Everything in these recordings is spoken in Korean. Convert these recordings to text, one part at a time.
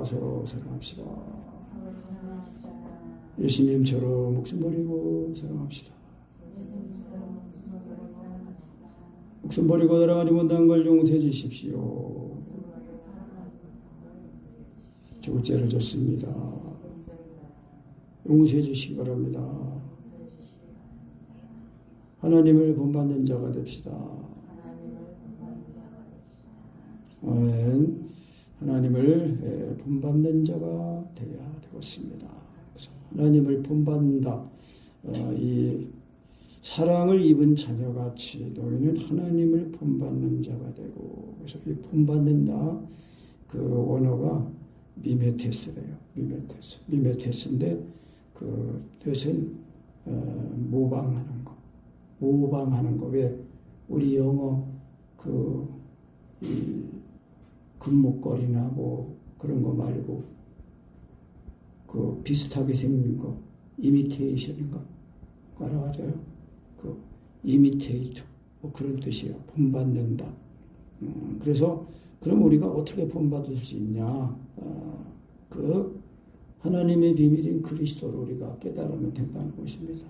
서로 사랑합시다. 예수님처럼 목숨 버리고 사랑합시다. 목숨 버리고 사랑하지 못한 걸 용서해 주십시오. 죽을 죄를 졌습니다. 용서해 주시기 바랍니다. 하나님을 본받는 자가 됩시다. 아멘. 하나님을 본받는 자가 되어야 되겠습니다. 하나님을 본받는다. 이 사랑을 입은 자녀같이 너희는 하나님을 본받는 자가 되고, 그래서 이 본받는다 그 원어가 미메테스래요. 미메테스인데 그 뜻은 모방하는 거. 모방하는 거. 왜 우리 영어 이 금목걸이나 뭐 그런 거 말고 그 비슷하게 생긴 거 이미테이션인가 알아가져요. 그 이미테이터 뭐 그런 뜻이에요. 본받는다. 그래서 그럼 우리가 어떻게 본받을 수 있냐? 그 하나님의 비밀인 그리스도를 우리가 깨달으면 된다는 것입니다.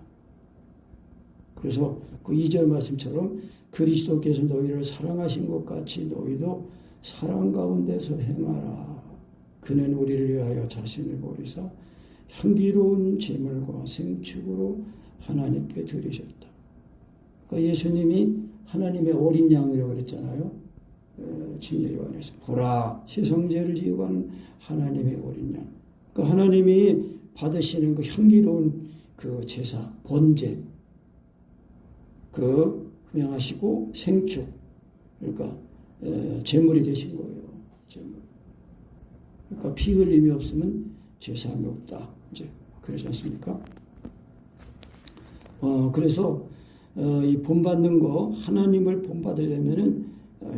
그래서 그 2절 말씀처럼 그리스도께서 너희를 사랑하신 것 같이 너희도 사랑 가운데서 행하라. 그는 우리를 위하여 자신을 버리사 향기로운 제물과 생축으로 하나님께 드리셨다. 그러니까 예수님이 하나님의 어린 양이라고 그랬잖아요. 침례 요한에서 보라 세상죄를 지고 가는 하나님의 어린 양. 그러니까 하나님이 받으시는 그 향기로운 그 제사 번제 그 흠양하시고 생축 그러니까 제물이 되신 거예요. 제물. 그러니까 피 흘림이 없으면 제사함이 없다. 이제 그러지 않습니까? 그래서 이 본받는 거 하나님을 본받으려면은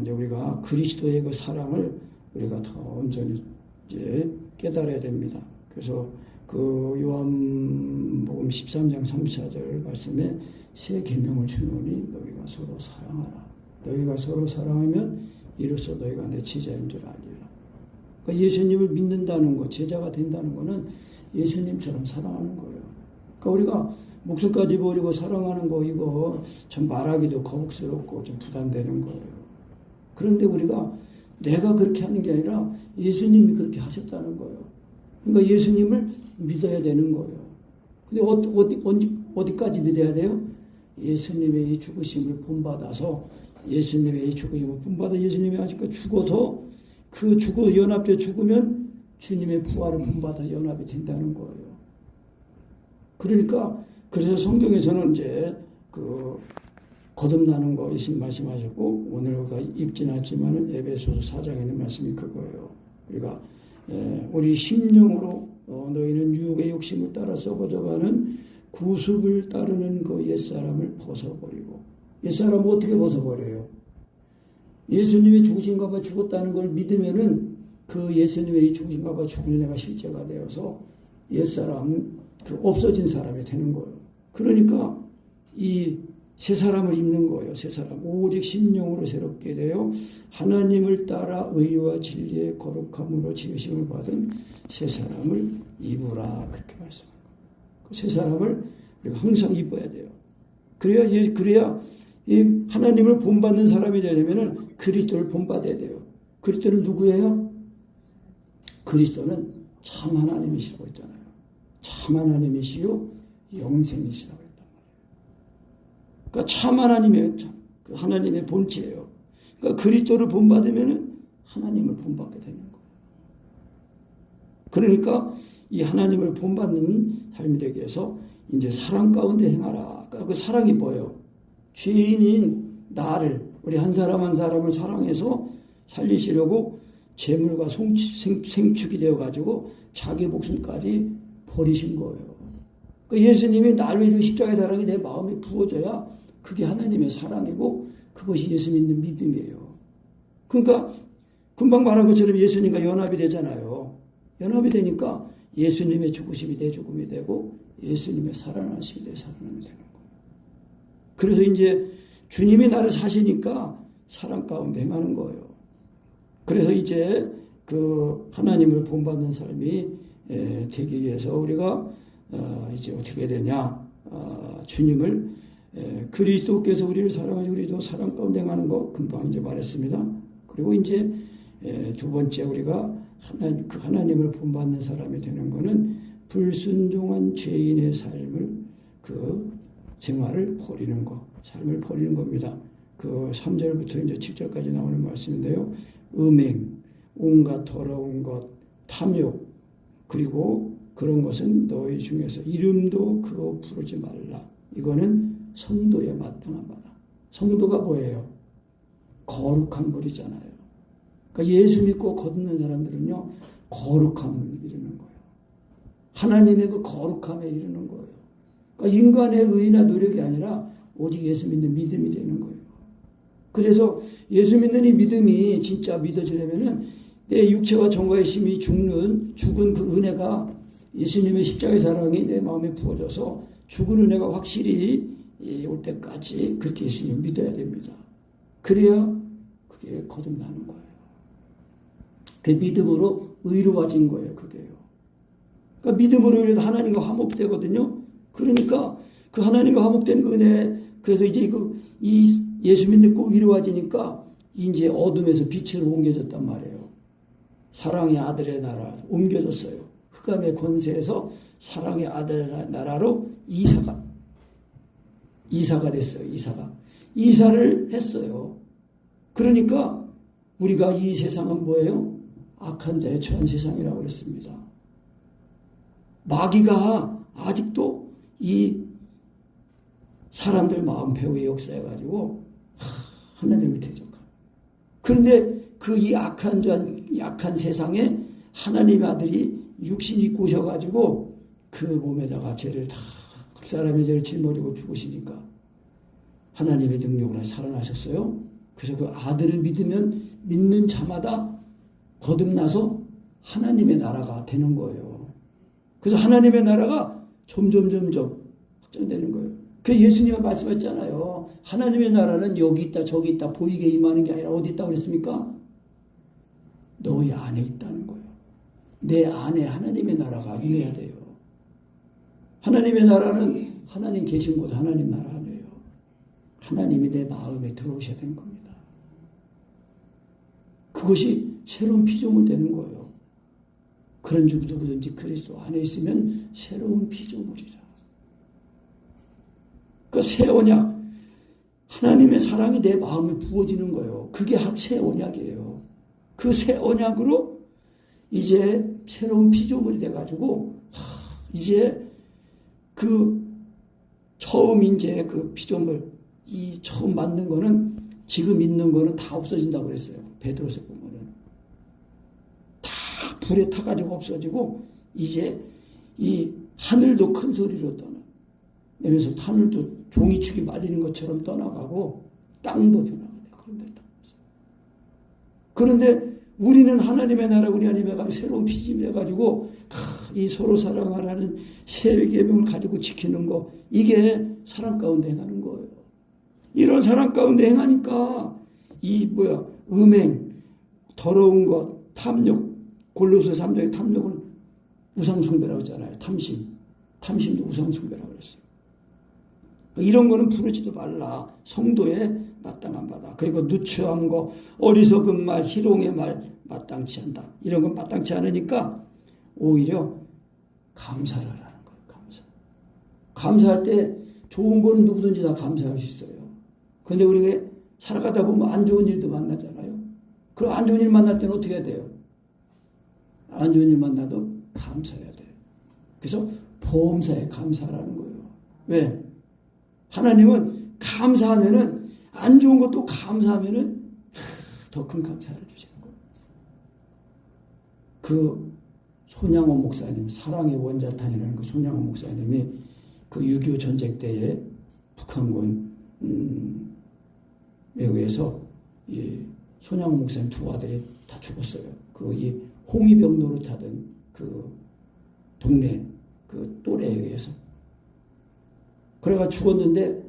이제 우리가 그리스도의 그 사랑을 우리가 더 온전히 이제 깨달아야 됩니다. 그래서 그 요한복음 13장 34절 말씀에 새 계명을 주노니 너희가 서로 사랑하라. 너희가 서로 사랑하면 이로써 너희가 내 제자인 줄 알리라. 그러니까 예수님을 믿는다는 것, 제자가 된다는 것은 예수님처럼 사랑하는 거예요. 그러니까 우리가 목숨까지 버리고 사랑하는 거 이거 참 말하기도 거북스럽고 좀 부담되는 거예요. 그런데 우리가 내가 그렇게 하는 게 아니라 예수님이 그렇게 하셨다는 거예요. 그러니까 예수님을 믿어야 되는 거예요. 근데 어디까지 믿어야 돼요? 예수님의 이 죽으심을 본받아서 예수님의 이 죽으심을 본받아 예수님이 하시니까 죽어서 그 연합되어 죽으면 주님의 부활을 본받아 연합이 된다는 거예요. 그러니까 그래서 성경에서는 이제 그 거듭나는 거 예수님 말씀하셨고 오늘 우리가 읽지는 않지만은 에베소서 4장에 있는 말씀이 그거예요. 우리가 우리 심령으로 너희는 유혹의 욕심을 따라 썩어져가는 구습을 따르는 그 옛사람을 벗어버리고 옛사람을 어떻게 벗어버려요? 예수님의 죽으신가 봐 죽었다는 걸 믿으면은 그 예수님의 죽으신가 봐 죽은 내가 실제가 되어서 옛사람 그 없어진 사람이 되는 거예요. 그러니까 이 새 사람을 입는 거예요. 새 사람. 오직 심령으로 새롭게 되어 하나님을 따라 의와 진리의 거룩함으로 지으심을 받은 새 사람을 입으라. 그렇게 말씀합니다. 그 새 사람을 우리가 항상 입어야 돼요. 그래야 이 하나님을 본받는 사람이 되려면은 그리스도를 본받아야 돼요. 그리스도는 누구예요? 그리스도는 참 하나님이시라고 했잖아요. 참 하나님이시요 영생이시라고 했단 말이에요. 그러니까 참 하나님이에요. 그 하나님의 본체예요. 그러니까 그리스도를 본받으면은 하나님을 본받게 되는 거예요. 그러니까 이 하나님을 본받는 삶이 되기 위해서 이제 사랑 가운데 행하라. 그러니까 그 사랑이 뭐예요? 죄인인 나를 우리 한 사람 한 사람을 사랑해서 살리시려고 재물과 생축이 되어가지고 자기 목숨까지 버리신 거예요. 그러니까 예수님이 나를 위해 십자가의 사랑이 내 마음에 부어져야 그게 하나님의 사랑이고 그것이 예수 믿는 믿음이에요. 그러니까 금방 말한 것처럼 예수님과 연합이 되잖아요. 연합이 되니까 예수님의 죽으심이 내 죽음이 되고 예수님의 살아나심이 내 살아남이 되는 거예요. 그래서 이제 주님이 나를 사시니까 사랑 가운데 행하는 거예요. 그래서 이제 그 하나님을 본받는 삶이 되기 위해서 우리가 이제 어떻게 되냐? 주님을 그리스도께서 우리를 사랑하시고 우리도 사랑 가운데 가는 거 금방 이제 말했습니다. 그리고 이제 두 번째 우리가 하나님을 본받는 사람이 되는 것은 불순종한 죄인의 삶을 그 생활을 버리는 것, 삶을 버리는 겁니다. 그 3절부터 이제 7절까지 나오는 말씀인데요. 음행, 온갖 더러운 것, 탐욕, 그리고 그런 것은 너희 중에서 이름도 그거 부르지 말라. 이거는 성도에 마땅한 바다. 성도가 뭐예요? 거룩한 분이잖아요. 그러니까 예수 믿고 거듭난 사람들은요, 거룩함을 이루는 거예요. 하나님의 그 거룩함에 이르는 거예요. 그러니까 인간의 의나 노력이 아니라 오직 예수 믿는 믿음이 되는 거예요. 그래서 예수 믿는 이 믿음이 진짜 믿어지려면은 내 육체와 정과의 힘이 죽은 그 은혜가 예수님의 십자가의 사랑이 내 마음에 부어져서 죽은 은혜가 확실히 올 때까지 그렇게 예수님 믿어야 됩니다. 그래야 그게 거듭나는 거예요. 그 믿음으로 의로워진 거예요. 그게요. 그러니까 믿음으로 하나님과 화목되거든요. 그러니까 그 하나님과 화목된 그 은혜, 그래서 이제 이 예수 믿고 의로워지니까 이제 어둠에서 빛으로 옮겨졌단 말이에요. 사랑의 아들의 나라 옮겨졌어요. 흑암의 권세에서 사랑의 아들의 나라로 이사가 됐어요. 이사를 했어요. 그러니까 우리가 이 세상은 뭐예요? 악한 자의 처한 세상이라고 그랬습니다. 마귀가 아직도 이 사람들 마음 배후에 역사해가지고 하나님을 대적하고. 그런데 그 이 약한 세상에 하나님의 아들이 육신 입고 오셔가지고 그 몸에다가 죄를 다 그 사람의 죄를 짊어지고 죽으시니까 하나님의 능력으로 살아나셨어요. 그래서 그 아들을 믿는 자마다 거듭나서 하나님의 나라가 되는 거예요. 그래서 하나님의 나라가 점점 확장되는 거예요. 그 예수님은 말씀했잖아요. 하나님의 나라는 여기 있다 저기 있다 보이게 임하는 게 아니라 어디 있다고 그랬습니까? 너희 안에 있다는 거예요. 내 안에 하나님의 나라가 임해야 돼요. 하나님의 나라는 하나님 계신 곳 하나님 나라 아니에요. 하나님이 내 마음에 들어오셔야 되는 겁니다. 그것이 새로운 피조물 되는 거예요. 그런 중 누구든지 그리스도 안에 있으면 새로운 피조물이라. 그 새 언약, 하나님의 사랑이 내 마음에 부어지는 거예요. 그게 새 언약이에요. 그 새 언약으로 이제 새로운 피조물이 돼가지고 이제 그 처음 이제 그 피조물 이 처음 만든 거는 지금 있는 거는 다 없어진다고 그랬어요. 베드로서 보면은 다 불에 타가지고 없어지고 이제 이 하늘도 큰 소리로 떠나면서 하늘도 종이축이 맞이는 것처럼 떠나가고 땅도 변화가 돼. 그런데 우리는 하나님의 나라 우리 안에 가지고 새로운 피조물이 해가지고 이 서로 사랑하라는 새 계명을 가지고 지키는 거 이게 사랑 가운데 행하는 거예요. 이런 사랑 가운데 행하니까 음행, 더러운 것, 탐욕, 골로새 3장의 탐욕은 우상숭배라고 했잖아요. 탐심도 우상숭배라고 그랬어요. 이런 거는 부르지도 말라. 성도에 마땅한 바다. 그리고 누추한 거, 어리석은 말, 희롱의 말 마땅치 않다. 이런 건 마땅치 않으니까 오히려 감사를 하라는 거예요. 감사할 때 좋은 거는 누구든지 다 감사할 수 있어요. 그런데 우리가 살아가다 보면 안 좋은 일도 만나잖아요. 그럼 안 좋은 일 만날 때는 어떻게 해야 돼요? 안 좋은 일 만나도 감사해야 돼요. 그래서 보험사에 감사하라는 거예요. 왜? 하나님은 감사하면은 안 좋은 것도 감사하면은 더 큰 감사를 주시는 거예요. 그 손양원 목사님, 사랑의 원자탄이라는 그 손양원 목사님이 그 6.25 전쟁 때에 북한군 의해서 이 손양원 목사님 두 아들이 다 죽었어요. 그리고 이 홍위병 노릇하던 그 동네 그 또래에 의해서. 그래가 죽었는데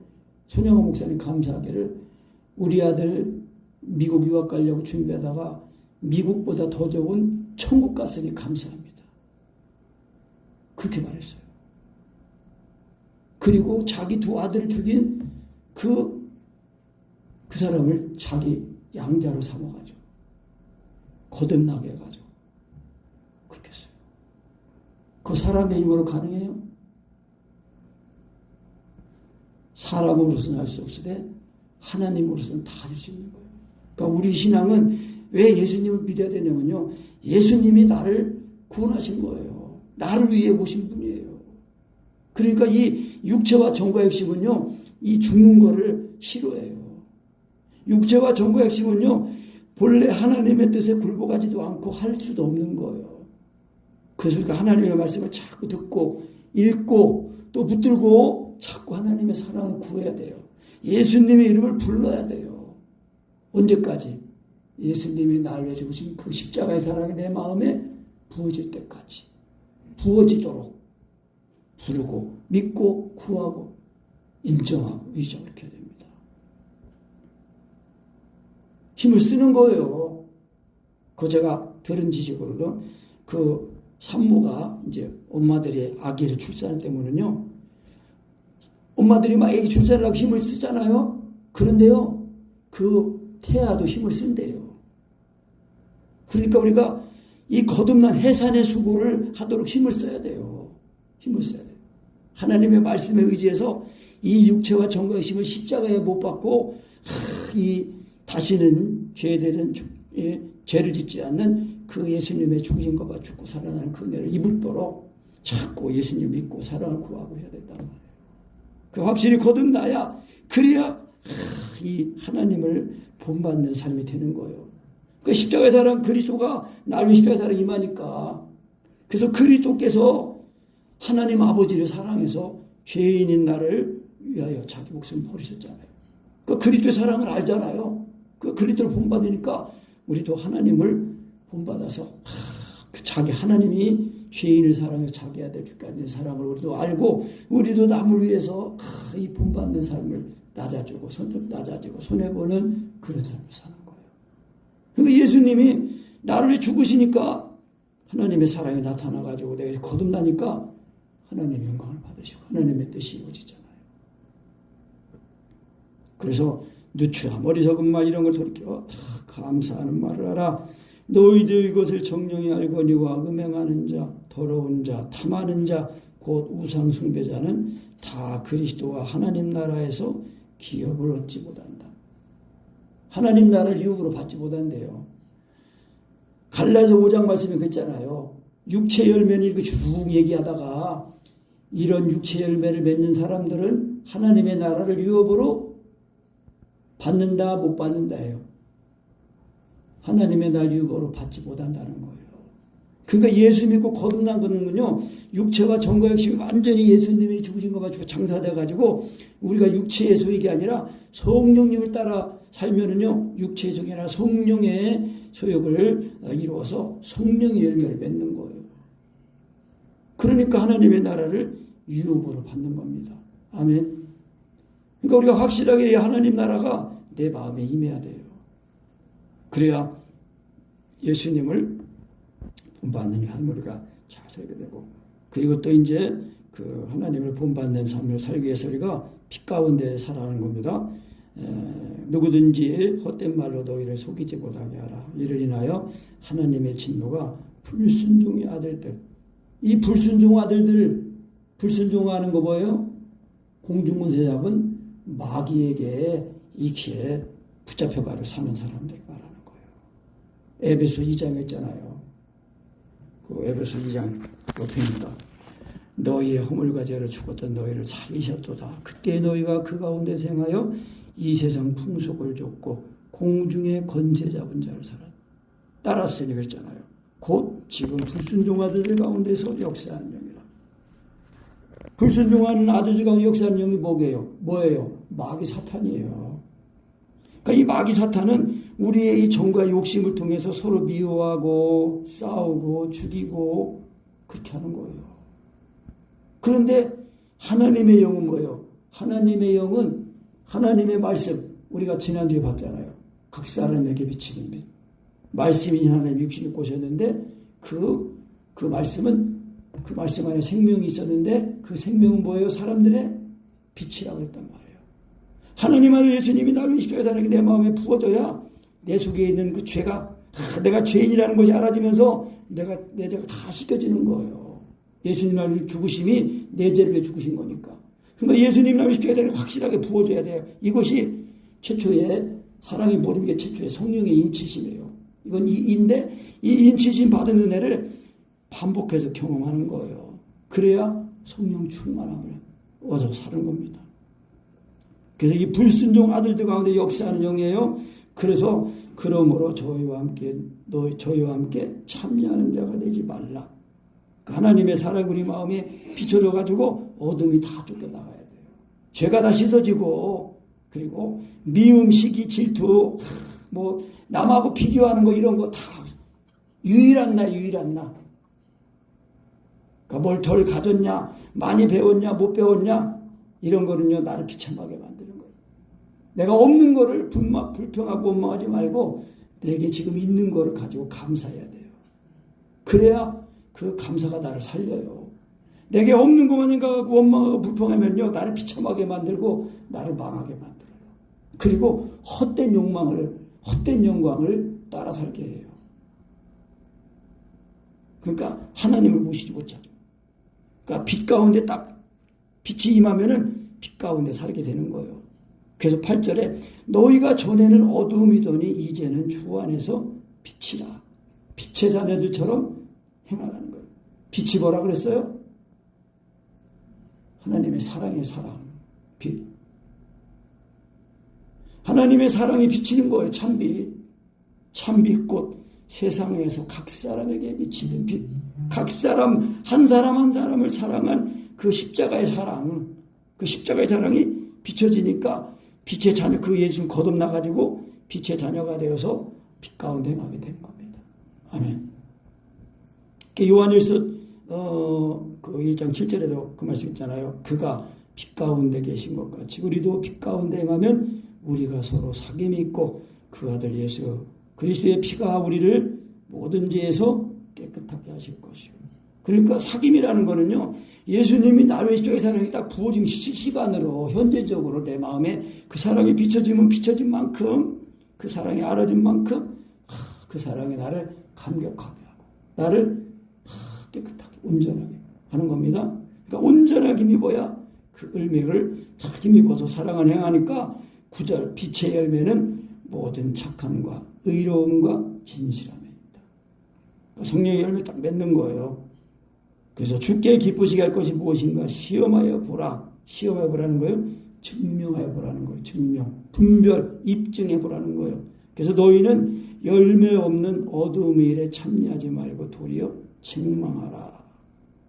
손양원 목사님 감사하기를 우리 아들 미국 유학 가려고 준비하다가 미국보다 더 좋은 천국 갔으니 감사합니다. 그렇게 말했어요. 그리고 자기 두 아들을 죽인 그 사람을 자기 양자로 삼아가지고 거듭나게 해가지고 그렇게 했어요. 그 사람의 힘으로 가능해요? 사람으로서는 할 수 없으되 하나님으로서는 다 할 수 있는 거예요. 그러니까 우리 신앙은 왜 예수님을 믿어야 되냐면요, 예수님이 나를 구원하신 거예요. 나를 위해 오신 분이에요. 그러니까 이 육체와 정과 육신은요, 이 죽는 거를 싫어해요. 육체와 정과 육신은요, 본래 하나님의 뜻에 굴복하지도 않고 할 수도 없는 거예요. 그러니까 하나님의 말씀을 자꾸 듣고 읽고 또 붙들고 자꾸 하나님의 사랑을 구해야 돼요. 예수님의 이름을 불러야 돼요. 언제까지? 예수님이 나를 위해 주신 그 십자가의 사랑이 내 마음에 부어질 때까지 부어지도록 부르고 믿고 구하고 인정하고 의지하고 이렇게 해야 됩니다. 힘을 쓰는 거예요. 그 제가 들은 지식으로는 그 산모가 이제 엄마들이 아기를 출산 때문에는요, 엄마들이 막 아기 출산을 하고 힘을 쓰잖아요. 그런데요, 그 태아도 힘을 쓴대요. 그러니까 우리가 이 거듭난 해산의 수고를 하도록 힘을 써야 돼요. 힘을 써야 돼요. 하나님의 말씀에 의지해서 이 육체와 정과의 힘을 십자가에 못 박고 이 다시는 죄를 짓지 않는 그 예수님의 죽으신 것과 죽고 살아나는 그 은혜를 입을도록 자꾸 예수님 믿고 사랑을 구하고 해야 된단 말이에요. 그 확실히 거듭나야, 그래야 이 하나님을 본받는 삶이 되는 거예요. 그 십자가의 사랑, 그리스도가 나를 십자가의 사랑 임하니까, 그래서 그리스도께서 하나님 아버지를 사랑해서 죄인인 나를 위하여 자기 목숨을 버리셨잖아요. 그 그리스도의 사랑을 알잖아요. 그 그리스도를 본받으니까 우리도 하나님을 본받아서 자기 하나님이 죄인을 사랑해서 자기 아들 주까지 사랑을 우리도 알고, 우리도 남을 위해서 이 본받는 삶을 낮아지고 손해보는 그런 삶을 사는 거예요. 그러니까 예수님이 나를 위해 죽으시니까 하나님의 사랑이 나타나가지고 내가 거듭나니까 하나님의 영광을 받으시고 하나님의 뜻이 이루어지잖아요. 그래서 누추함, 어리석은 말 이런 걸 돌이켜 다 감사하는 말을 하라. 너희도 이것을 정령히 알거니와 음행하는 자, 더러운 자, 탐하는 자, 곧 우상 숭배자는 다 그리스도와 하나님 나라에서 기업을 얻지 못한다. 하나님 나라를 유업으로 받지 못한대요. 갈라디아서 5장 말씀에 그랬잖아요. 육체 열매는 이렇게 쭉 얘기하다가 이런 육체 열매를 맺는 사람들은 하나님의 나라를 유업으로 받는다 못 받는다예요. 하나님의 날 유업으로 받지 못한다는 거예요. 그러니까 예수 믿고 거듭난 거는요, 육체와 정과 육신이 완전히 예수님이 죽으신 것 가지고 장사돼가지고 우리가 육체의 소욕이 아니라 성령님을 따라 살면은요, 육체의 소욕이 아니라 성령의 소욕을 이루어서 성령의 열매를 맺는 거예요. 그러니까 하나님의 나라를 유업으로 받는 겁니다. 아멘. 그러니까 우리가 확실하게 하나님 나라가 내 마음에 임해야 돼요. 그래야 예수님을 본받는 삶을 우리가 잘 살게 되고, 그리고 또 이제 그 하나님을 본받는 삶을 살기 위해서 우리가 빛 가운데 살아가는 겁니다. 누구든지 헛된 말로 너희를 속이지 못하게 하라. 이를 인하여 하나님의 진노가 불순종의 아들들, 이 불순종 아들들, 불순종하는 거 뭐예요? 공중권세 잡은 마귀에게 이기에 붙잡혀가지고 사는 사람들 말하는 거예요. 에베소 2장 했잖아요. 그 에베소 2장 옆입니다. 너희의 허물과 죄로 죽었던 너희를 살리셨도다. 그때 너희가 그 가운데 생하여 이 세상 풍속을 좇고 공중의 권세 잡은 자를 따랐으니 그랬잖아요. 곧 지금 불순종 아들들 가운데서 역사하는 영이라. 불순종하는 아들들 가운데 역사하는 영이 뭐예요? 마귀 사탄이에요. 그러니까 이 마귀 사탄은 우리의 이 정과 욕심을 통해서 서로 미워하고 싸우고 죽이고 그렇게 하는 거예요. 그런데 하나님의 영은 뭐예요? 하나님의 영은 하나님의 말씀, 우리가 지난주에 봤잖아요. 각 사람에게 비치는 빛. 말씀이 하나님 육신을 입고 오셨는데 그 말씀 안에 생명이 있었는데 그 생명은 뭐예요? 사람들의 빛이라고 했단 말이에요. 하나님 안에 예수님이 나를 십자가의 사랑이 내 마음에 부어져야 내 속에 있는 그 죄가 내가 죄인이라는 것이 알아지면서 내 죄가 다 씻겨지는 거예요. 예수님 나를 죽으심이 내 죄를 위해 죽으신 거니까. 그러니까 예수님 나를 십자가의 사랑이 확실하게 부어져야 돼요. 이것이 최초의 사랑이 모르는 게 최초의 성령의 인치심이에요. 이건 이인데 이 인치심 받은 은혜를 반복해서 경험하는 거예요. 그래야 성령 충만함을 얻어 사는 겁니다. 그래서 이 불순종 아들들 가운데 역사하는 영이에요. 그래서 그러므로 저희와 함께 참여하는 자가 되지 말라. 하나님의 사랑이 우리 마음에 비춰져 가지고 어둠이 다 쫓겨나가야 돼요. 죄가 다 씻어지고 그리고 미움, 시기, 질투, 남하고 비교하는 거 이런 거 다 유일한 나. 그러니까 뭘 덜 가졌냐, 많이 배웠냐, 못 배웠냐 이런 거는요 나를 비참하게 만드는 거예요. 내가 없는 거를 불평하고 원망하지 말고 내게 지금 있는 거를 가지고 감사해야 돼요. 그래야 그 감사가 나를 살려요. 내게 없는 것만 생각하고 원망하고 불평하면요 나를 비참하게 만들고 나를 망하게 만들어요. 그리고 헛된 영광을 따라 살게 해요. 그러니까 하나님을 모시지 못하죠. 그러니까 빛 가운데 딱 빛이 임하면은 빛 가운데 살게 되는 거예요. 그래서 8절에 너희가 전에는 어두움이더니 이제는 주 안에서 빛이라. 빛의 자녀들처럼 행하라는 거예요. 빛이 뭐라 그랬어요? 하나님의 사랑의 사랑, 빛. 하나님의 사랑이 비치는 거예요. 참빛. 참빛꽃. 세상에서 각 사람에게 비치는 빛. 각 사람 한 사람을 사랑한 그 십자가의 사랑. 그 십자가의 사랑이 비춰지니까 빛의 자녀, 그 예수를 거듭나가지고 빛의 자녀가 되어서 빛 가운데 행하게 된 겁니다. 아멘. 요한일서 그 1장 7절에도 그 말씀 있잖아요. 그가 빛 가운데 계신 것 같이 우리도 빛 가운데 행하면 우리가 서로 사귐이 있고 그 아들 예수 그리스도의 피가 우리를 모든 죄에서 깨끗하게 하실 것이요. 그러니까 사귐이라는 거는요. 예수님이 나를 십자가의 사랑이 딱 부어진 시간으로 현재적으로 내 마음에 그 사랑이 비춰지면 비춰진 만큼 그 사랑이 알아진 만큼 그 사랑이 나를 감격하게 하고 나를 깨끗하게 온전하게 하는 겁니다. 그러니까 온전하게 입어야 그 열매를 잘 힘입어서 사랑을 행하니까 9절 빛의 열매는 모든 착함과 의로움과 진실함입니다. 성령의 열매 딱 맺는 거예요. 그래서 주께 기쁘시게 할 것이 무엇인가 시험하여 보라. 시험하여 보라는 거예요. 증명하여 보라는 거예요. 증명, 분별, 입증해 보라는 거예요. 그래서 너희는 열매 없는 어두움의 일에 참여하지 말고 도리어 책망하라.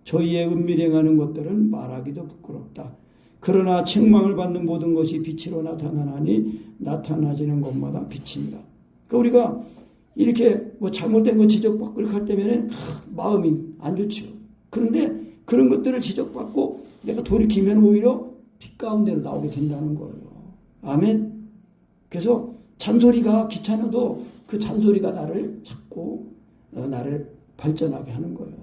저희의 은밀히 행하는 것들은 말하기도 부끄럽다. 그러나 책망을 받는 모든 것이 빛으로 나타나니 나타나지는 것마다 빛이니라. 그러니까 우리가 이렇게 잘못된 거 지적받고 그렇게 할 때면 마음이 안 좋죠. 그런데 그런 것들을 지적받고 내가 돌이키면 오히려 빛 가운데로 나오게 된다는 거예요. 아멘. 그래서 잔소리가 귀찮아도 그 잔소리가 나를 자꾸 나를 발전하게 하는 거예요.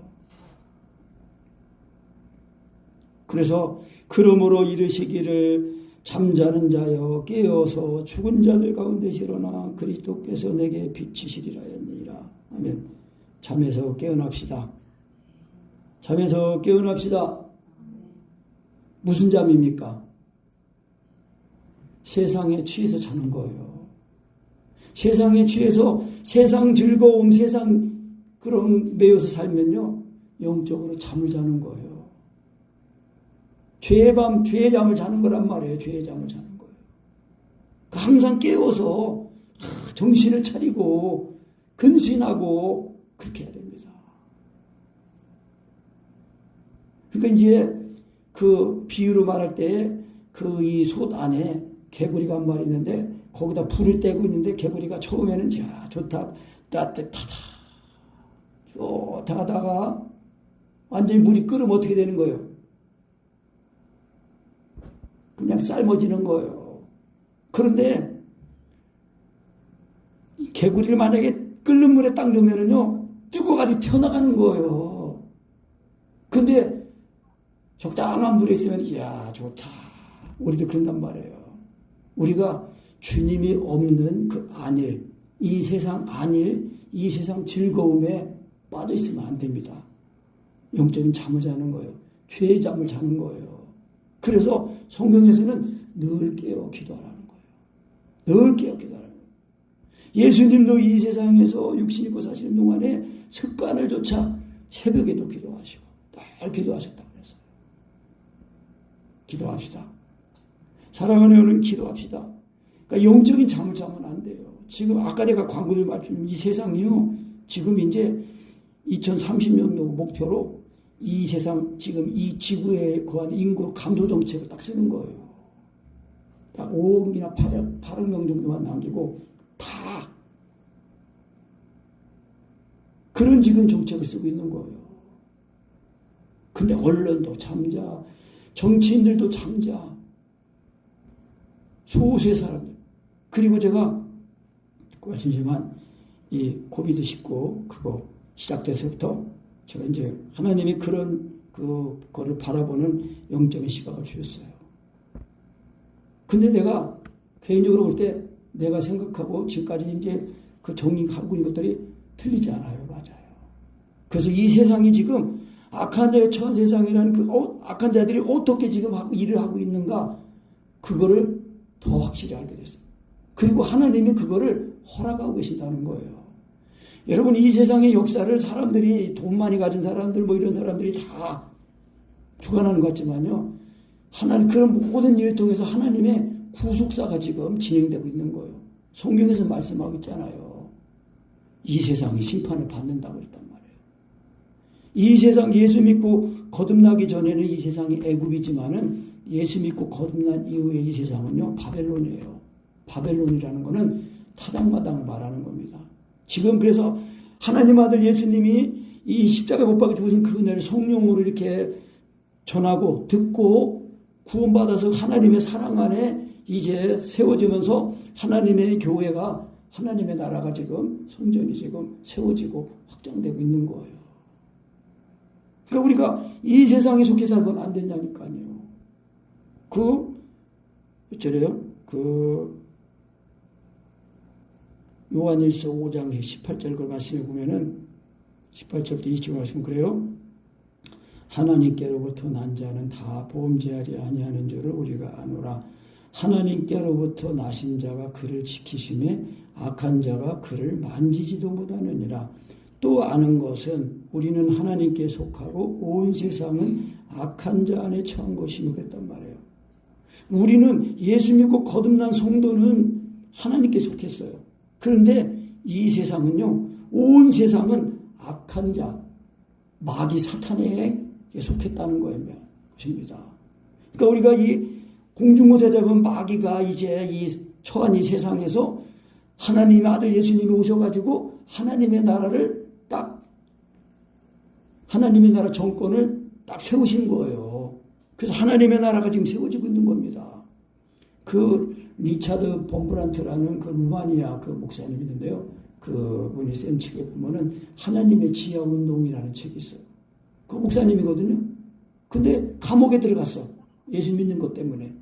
그래서 그러므로 이르시기를 잠자는 자여 깨어서 죽은 자들 가운데 일어나 그리스도께서 내게 비치시리라 했느니라. 아멘. 잠에서 깨어납시다. 잠에서 깨어납시다. 무슨 잠입니까? 세상에 취해서 자는 거예요. 세상에 취해서 세상 즐거움, 세상 그런 매여서 살면요 영적으로 잠을 자는 거예요. 죄의 밤, 죄의 잠을 자는 거란 말이에요. 죄의 잠을 자는 거예요. 항상 깨워서 정신을 차리고 근신하고 그렇게 해야 됩니다. 그러니까 이제 그 비유로 말할 때 그 이 솥 안에 개구리가 한 마리 있는데 거기다 불을 떼고 있는데 개구리가 처음에는 야 좋다 따뜻하다 좋다하다가 완전히 물이 끓으면 어떻게 되는 거예요? 그냥 삶아지는 거예요. 그런데 개구리를 만약에 끓는 물에 딱 넣으면은요, 뜨거워가지고 튀어나가는 거예요. 근데 적당한 물에 있으면, 이야, 좋다. 우리도 그런단 말이에요. 우리가 주님이 없는 그 안일, 이 세상 안일, 이 세상 즐거움에 빠져 있으면 안 됩니다. 영적인 잠을 자는 거예요. 죄의 잠을 자는 거예요. 그래서 성경에서는 늘 깨어 기도하라는 거예요. 늘 깨어 기도하라는 거예요. 예수님도 이 세상에서 육신 입고 사시는 동안에 습관을 조차 새벽에도 기도하시고 늘 기도하셨다고 그랬어요. 기도합시다. 사랑하는 여러분, 기도합시다. 그러니까 영적인 잠을 자면 안 돼요. 지금 아까 내가 광고들 말씀, 이 세상이요, 지금 이제 2030년도 목표로 이 세상, 지금 이 지구에 거한 인구 감소 정책을 딱 쓰는 거예요. 딱 5억이나 8억 명 정도만 남기고 다 그런 지금 정책을 쓰고 있는 거예요. 근데 언론도 잠자, 정치인들도 잠자, 소수의 사람들. 그리고 제가 말씀드리지만 이 코비드19 그거 시작돼서부터 제가 이제 하나님이 그런 그거를 바라보는 영적인 시각을 주셨어요. 근데 내가 개인적으로 볼 때 내가 생각하고 지금까지 이제 그 정리하고 있는 것들이 틀리지 않아요. 맞아요. 그래서 이 세상이 지금 악한 자의 처한 세상이라는 그 악한 자들이 어떻게 지금 일을 하고 있는가, 그거를 더 확실히 알게 됐어요. 그리고 하나님이 그거를 허락하고 계신다는 거예요. 여러분, 이 세상의 역사를 사람들이, 돈 많이 가진 사람들 뭐 이런 사람들이 다 주관하는 것 같지만요, 하나님 그런 모든 일을 통해서 하나님의 구속사가 지금 진행되고 있는 거예요. 성경에서 말씀하고 있잖아요. 이 세상이 심판을 받는다고 그랬단 말이에요. 이 세상 예수 믿고 거듭나기 전에는 이 세상이 애굽이지만은 예수 믿고 거듭난 이후에 이 세상은요, 바벨론이에요. 바벨론이라는 거는 타작마당을 말하는 겁니다. 지금 그래서 하나님 아들 예수님이 이 십자가에 못 박혀 죽으신 그 은혜를 성령으로 이렇게 전하고 듣고 구원받아서 하나님의 사랑 안에 이제 세워지면서 하나님의 교회가, 하나님의 나라가 지금 성전이 지금 세워지고 확장되고 있는 거예요. 그러니까 우리가 이 세상에 속해 살면 안 된다니까요. 어쩌래요? 요한일서 5장 18절 그 말씀에 보면은 18절부터 20절 말씀 그래요. 하나님께로부터 난 자는 다 범죄하지 아니하는 줄을 우리가 아노라. 하나님께로부터 나신 자가 그를 지키심에 악한 자가 그를 만지지도 못하느니라. 또 아는 것은 우리는 하나님께 속하고 온 세상은 악한 자 안에 처한 것이며 그랬단 말이에요. 우리는 예수 믿고 거듭난 성도는 하나님께 속했어요. 그런데 이 세상은요, 온 세상은 악한 자, 마귀 사탄에게 속했다는 것입니다. 그러니까 우리가 이 공중고 대접은 마귀가 이제 이 처한 이 세상에서 하나님의 아들 예수님이 오셔가지고 하나님의 나라를 딱, 하나님의 나라 정권을 딱 세우신 거예요. 그래서 하나님의 나라가 지금 세워지고 있는 겁니다. 그 리차드 범브란트라는 그 루마니아 그 목사님이 있는데요. 그 분이 쓴 책에 보면은 하나님의 지하 운동이라는 책이 있어요. 그 목사님이거든요. 근데 감옥에 들어갔어. 예수 믿는 것 때문에.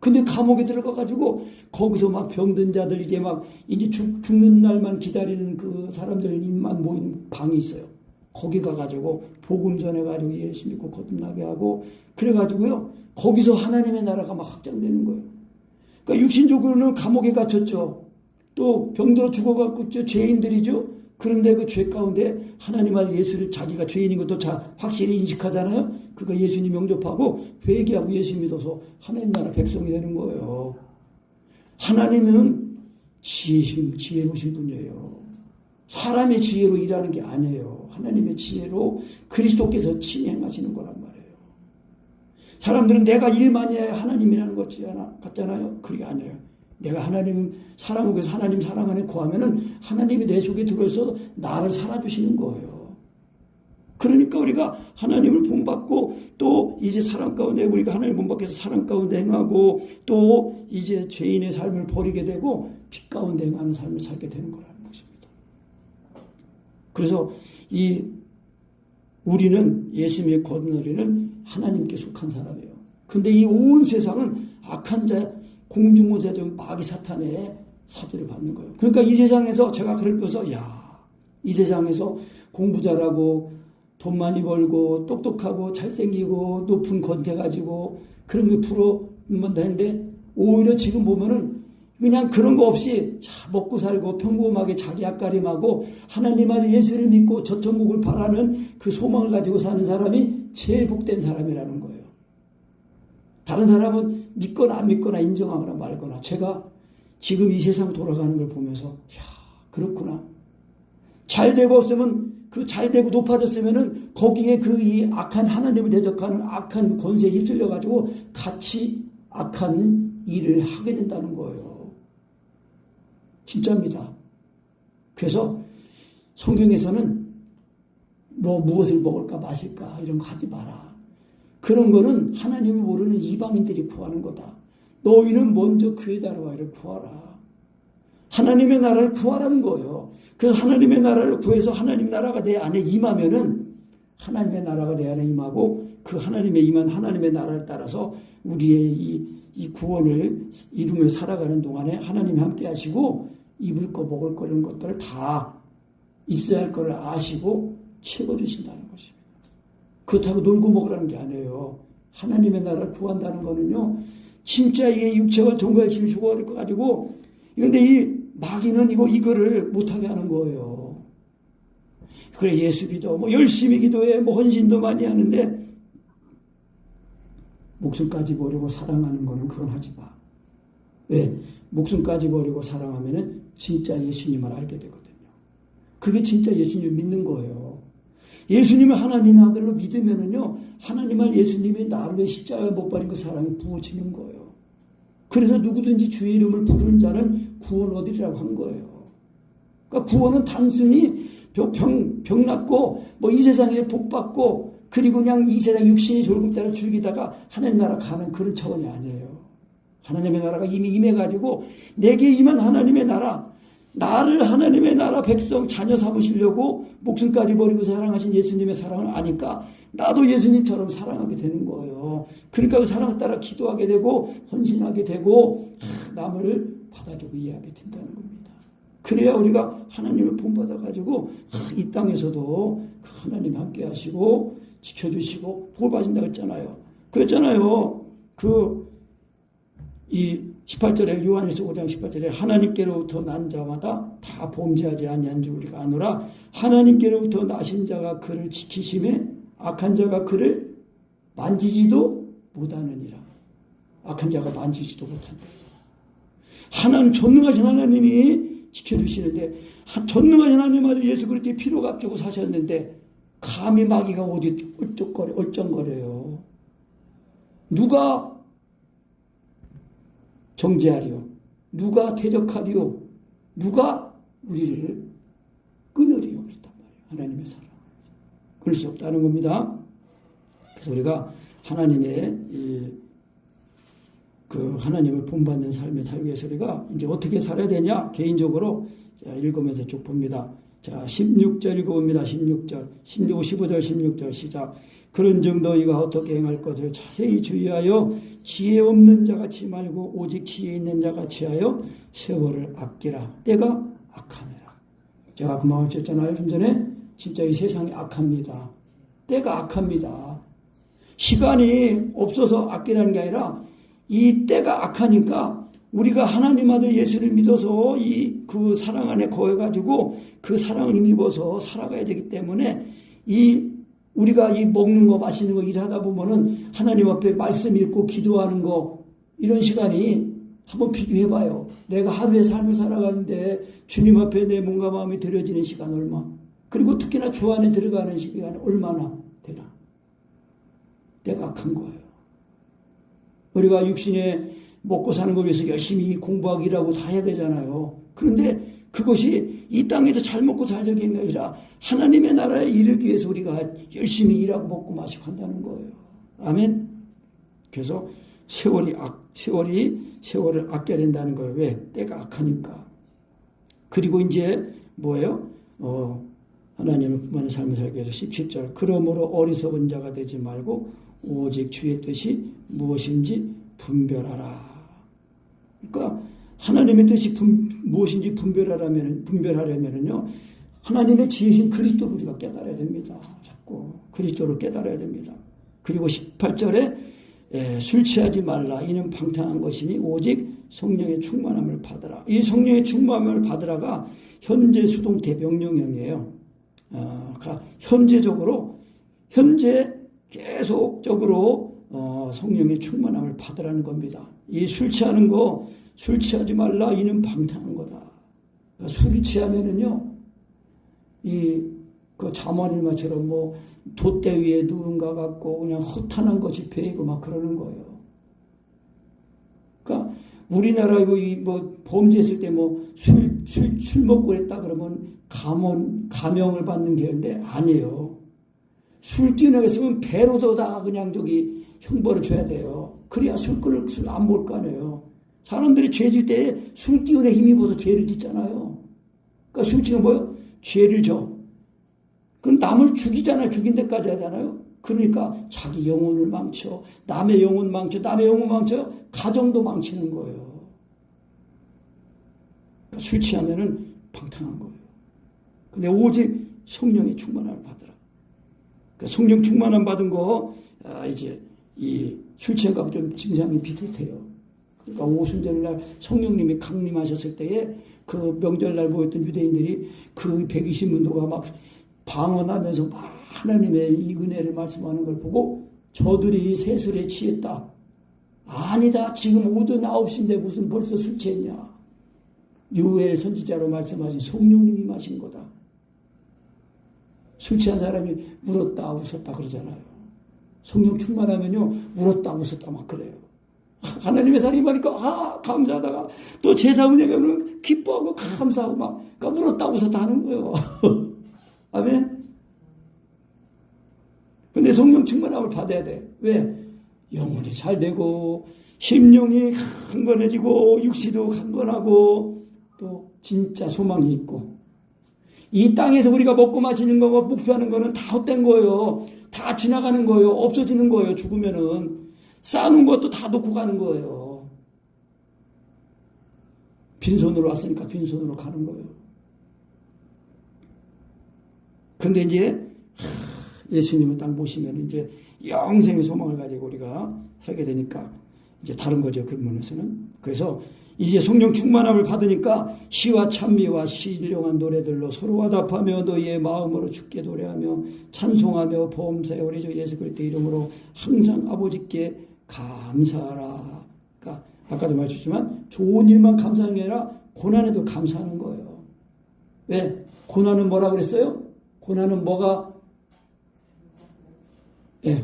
근데 감옥에 들어가가지고 거기서 막 병든 자들 이제 막 이제 죽는 날만 기다리는 그 사람들만 모인 방이 있어요. 거기 가가지고 복음 전해가지고 예수 믿고 거듭나게 하고 그래가지고요. 거기서 하나님의 나라가 막 확장되는 거예요. 그러니까 육신적으로는 감옥에 갇혔죠. 또 병들어 죽어갖고 죄인들이죠. 그런데 그 죄 가운데 하나님 아들 예수를 자기가 죄인인 것도 확실히 인식하잖아요. 그거 예수님 영접하고 회개하고 예수 믿어서 하나님 나라 백성이 되는 거예요. 하나님은 지혜로우신 분이에요. 사람의 지혜로 일하는 게 아니에요. 하나님의 지혜로 그리스도께서 진행하시는 거란 말이에요. 사람들은 내가 일 많이 해야 하나님이라는 것 같잖아요. 그게 아니에요. 내가 하나님 사랑하고 그래서 하나님 사랑 안에 거하면은 하나님이 내 속에 들어서 나를 살아주시는 거예요. 그러니까 우리가 하나님을 본받고 또 이제 사랑 가운데 우리가 하나님을 본받게 해서 사랑 가운데 행하고 또 이제 죄인의 삶을 버리게 되고 빛 가운데 행하는 삶을 살게 되는 거라는 것입니다. 그래서 우리는 예수님의 거듭나리는 하나님께 속한 사람이에요. 근데 이 온 세상은 악한 자, 공중호세적 마귀 사탄의 사주를 받는 거예요. 그러니까 이 세상에서 제가 그럴 때서 이 세상에서 공부 잘하고 돈 많이 벌고 똑똑하고 잘생기고 높은 권세 가지고 그런 게 부러우면 되는데 오히려 지금 보면은 그냥 그런 거 없이 먹고 살고 평범하게 자기 앞가림하고 하나님 안에 예수를 믿고 저 천국을 바라는 그 소망을 가지고 사는 사람이 제일 복된 사람이라는 거예요. 다른 사람은 믿거나 안 믿거나 인정하거나 말거나 제가 지금 이 세상 돌아가는 걸 보면서 그렇구나. 잘 되고 없으면 그 잘 되고 높아졌으면은 거기에 이 악한 하나님을 대적하는 악한 권세에 휩쓸려 가지고 같이 악한 일을 하게 된다는 거예요. 진짜입니다. 그래서 성경에서는 무엇을 먹을까 마실까 이런 거 하지 마라. 그런 거는 하나님을 모르는 이방인들이 구하는 거다. 너희는 먼저 그의 나라와 이를 구하라. 하나님의 나라를 구하라는 거예요. 그래서 하나님의 나라를 구해서 하나님 나라가 내 안에 임하면은 하나님의 나라가 내 안에 임하고 그 하나님의 임한 하나님의 나라를 따라서 우리의 이 구원을 이루며 살아가는 동안에 하나님이 함께 하시고 입을 거 먹을 거 이런 것들을 다 있어야 할 거를 아시고 채워주신다는 것입니다. 그렇다고 놀고 먹으라는 게 아니에요. 하나님의 나라를 구한다는 거는요. 진짜 이게 육체와 정과의 짐을 주고 가지고 그런데 이 마귀는 이거를 못하게 하는 거예요. 그래 예수 믿어 열심히 기도해 헌신도 많이 하는데 목숨까지 버리고 사랑하는 거는 그건 하지 마. 왜? 목숨까지 버리고 사랑하면은 진짜 예수님을 알게 되거든요. 그게 진짜 예수님을 믿는 거예요. 예수님을 하나님의 아들로 믿으면은요, 하나님을 예수님이 나를 위해 십자가에 못 박힌 그 사랑이 부어지는 거예요. 그래서 누구든지 주의 이름을 부르는 자는 구원 얻으리라고 한 거예요. 그러니까 구원은 단순히 병 낫고 이 세상에 복 받고 그리고 그냥 이 세상 육신의 졸음 따라 즐기다가 하나님 나라 가는 그런 차원이 아니에요. 하나님의 나라가 이미 임해가지고 내게 임한 하나님의 나라, 나를 하나님의 나라 백성 자녀 삼으시려고 목숨까지 버리고 사랑하신 예수님의 사랑을 아니까 나도 예수님처럼 사랑하게 되는 거예요. 그러니까 그 사랑을 따라 기도하게 되고 헌신하게 되고 남을 받아주고 이해하게 된다는 겁니다. 그래야 우리가 하나님을 본받아가지고 이 땅에서도 하나님 함께 하시고 지켜주시고 복 받으신다고 했잖아요. 그랬잖아요. 이 18절에 요한일서 5장 18절에 하나님께로부터 난 자마다 다 범죄하지 아니한 줄 우리가 아노라. 하나님께로부터 나신 자가 그를 지키심에 악한 자가 그를 만지지도 못하느니라. 악한 자가 만지지도 못한다. 하나님 전능하신 하나님이 지켜주시는데 전능하신 하나님 아들 예수 그리스도의 피로 값주고 사셨는데 감히 마귀가 어디 얼쩡거려요. 누가 정죄하리요? 누가 대적하리요? 누가 우리를 끊으리요? 그랬단 말이에요. 하나님의 사랑. 끊을 수 없다는 겁니다. 그래서 우리가 하나님의 하나님을 본받는 삶을 살기 위해서 우리가 이제 어떻게 살아야 되냐? 개인적으로 자, 읽으면서 쭉 봅니다. 자, 16절 읽어봅니다. 16절, 15절, 16절 시작. 그런즉 너희가 어떻게 행할 것을 자세히 주의하여 지혜 없는 자같이 말고 오직 지혜 있는 자같이 하여 세월을 아끼라. 때가 악하니라. 제가 그 마음을 쳤잖아요. 좀 전에 진짜 이 세상이 악합니다. 때가 악합니다. 시간이 없어서 아끼라는 게 아니라 이 때가 악하니까 우리가 하나님 아들 예수를 믿어서 그 사랑 안에 거해가지고 그 사랑을 힘입어서 살아가야 되기 때문에 우리가 먹는 거 마시는 거 일하다 보면은 하나님 앞에 말씀 읽고 기도하는 거 이런 시간이 한번 비교해봐요. 내가 하루의 삶을 살아가는데 주님 앞에 내 몸과 마음이 들여지는 시간 얼마, 그리고 특히나 주 안에 들어가는 시간이 얼마나 되나. 때가 악한 거예요. 우리가 육신에 먹고 사는 걸 위해서 열심히 공부하고 일하고 다 해야 되잖아요. 그런데 그것이 이 땅에서 잘 먹고 잘 살기는 게 아니라 하나님의 나라에 이르기 위해서 우리가 열심히 일하고 먹고 마시고 한다는 거예요. 아멘. 그래서 세월을 아껴야 된다는 거예요. 왜? 때가 악하니까. 그리고 이제 뭐예요? 하나님을 품는 삶을 살기 위해서 17절 그러므로 어리석은 자가 되지 말고 오직 주의 뜻이 무엇인지 분별하라. 그러니까 하나님의 뜻이 무엇인지 분별하려면요 하나님의 지으신 그리스도를 우리가 깨달아야 됩니다. 자꾸 그리스도를 깨달아야 됩니다. 그리고 18절에 술 취하지 말라 이는 방탕한 것이니 오직 성령의 충만함을 받으라. 이 성령의 충만함을 받으라가 현재 수동태 명령형이에요. 현재 계속적으로 성령의 충만함을 받으라는 겁니다. 이 술 취하는 거 술 취하지 말라 이는 방탕한 거다. 그러니까 술이 취하면은요 그 잠언일마처럼 뭐 돛대 위에 누군가 갖고 그냥 허탄한 거 지폐이고 막 그러는 거예요. 그러니까 우리나라에 뭐 범죄했을 때 뭐 술 먹고 그랬다 그러면 감형을 받는 게인데 아니에요. 술 끼는 게 있으면 배로도 다 그냥 형벌을 줘야 돼요. 그래야 술 안 먹을 거 아니에요. 사람들이 죄질 때 술 기운에 힘입어서 죄를 짓잖아요. 그러니까 술 취하면 뭐예요? 죄를 져. 그럼 남을 죽이잖아요. 죽인 데까지 하잖아요. 그러니까 자기 영혼을 망쳐, 남의 영혼 망쳐, 가정도 망치는 거예요. 그러니까 술 취하면은 방탕한 거예요. 근데 오직 성령의 충만함을 받으라. 그러니까 성령 충만함 받은 거 이제 이 술 취한 거하고 좀 증상이 비슷해요. 그러니까 오순절날 성령님이 강림하셨을 때에 그 명절날 모였던 유대인들이 그 120문도가 막 방언하면서 막 하나님의 이 은혜를 말씀하는 걸 보고 저들이 세술에 취했다. 아니다. 지금 오전 9시인데 무슨 벌써 술 취했냐. 요엘 선지자로 말씀하신 성령님이 마신 거다. 술 취한 사람이 울었다 웃었다 그러잖아요. 성령 충만하면요 울었다 웃었다 막 그래요. 하나님의 사랑이 많으니까 감사하다가 또 제사 은혜가 오면 기뻐하고 감사하고 막 그러니까 울었다 웃었다 하는 거예요. 아멘. 근데 성령 충만함을 받아야 돼. 왜? 영혼이 잘 되고 심령이 강건해지고 육시도 강건하고 또 진짜 소망이 있고 이 땅에서 우리가 먹고 마시는 거 목표하는 거는 다 헛된 거예요. 다 지나가는 거예요. 없어지는 거예요. 죽으면은 쌓아놓은 것도 다 놓고 가는 거예요. 빈손으로 왔으니까 빈손으로 가는 거예요. 근데 이제 예수님을 딱 모시면 이제 영생의 소망을 가지고 우리가 살게 되니까 이제 다른 거죠. 그 면에서는. 그래서 이제 성령 충만함을 받으니까 시와 찬미와 신령한 노래들로 서로 화답하며 너희의 마음으로 주께 노래하며 찬송하며 범사에 우리 주 예수 그리스도 이름으로 항상 아버지께 감사하라. 그러니까 아까도 말씀드렸지만 좋은 일만 감사하는 게 아니라 고난에도 감사하는 거예요. 왜? 고난은 뭐라 그랬어요? 고난은 뭐가?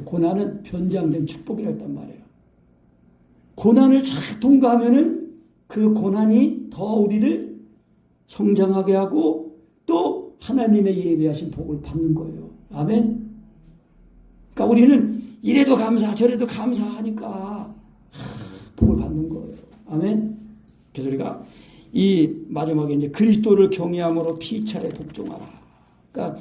고난은 변장된 축복이라고 했단 말이에요. 고난을 잘 통과하면은 그 고난이 더 우리를 성장하게 하고 또 하나님의 예비하신 복을 받는 거예요. 아멘. 그러니까 우리는 이래도 감사 저래도 감사하니까 복을 받는 거예요. 아멘. 그래서 우리가 이 마지막에 이제 그리스도를 경외함으로 피차에 복종하라. 그러니까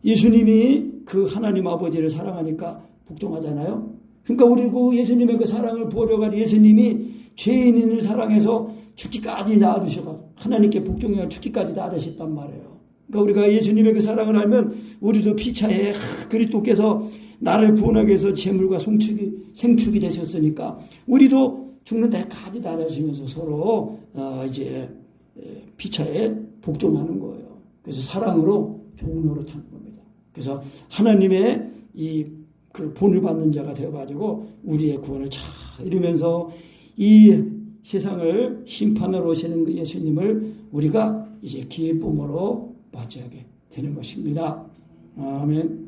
예수님이 그 하나님 아버지를 사랑하니까 복종하잖아요. 그러니까 우리 그 예수님의 그 사랑을 보려고 예수님이 죄인을 사랑해서 죽기까지 낳아주셔서 하나님께 복종해서 죽기까지 낳아주셨단 말이에요. 그러니까 우리가 예수님의 그 사랑을 알면 우리도 피차에 그리스도께서 나를 구원하기 위해서 제물과 생축이 되셨으니까 우리도 죽는 데까지 낳아주시면서 서로 이제 피차에 복종하는 거예요. 그래서 사랑으로 종로로 타는 겁니다. 그래서 하나님의 그 본을 받는 자가 되어가지고 우리의 구원을 잘 이루면서 이 세상을 심판하러 오시는 그 예수님을 우리가 이제 기쁨으로 맞이하게 되는 것입니다. 아멘.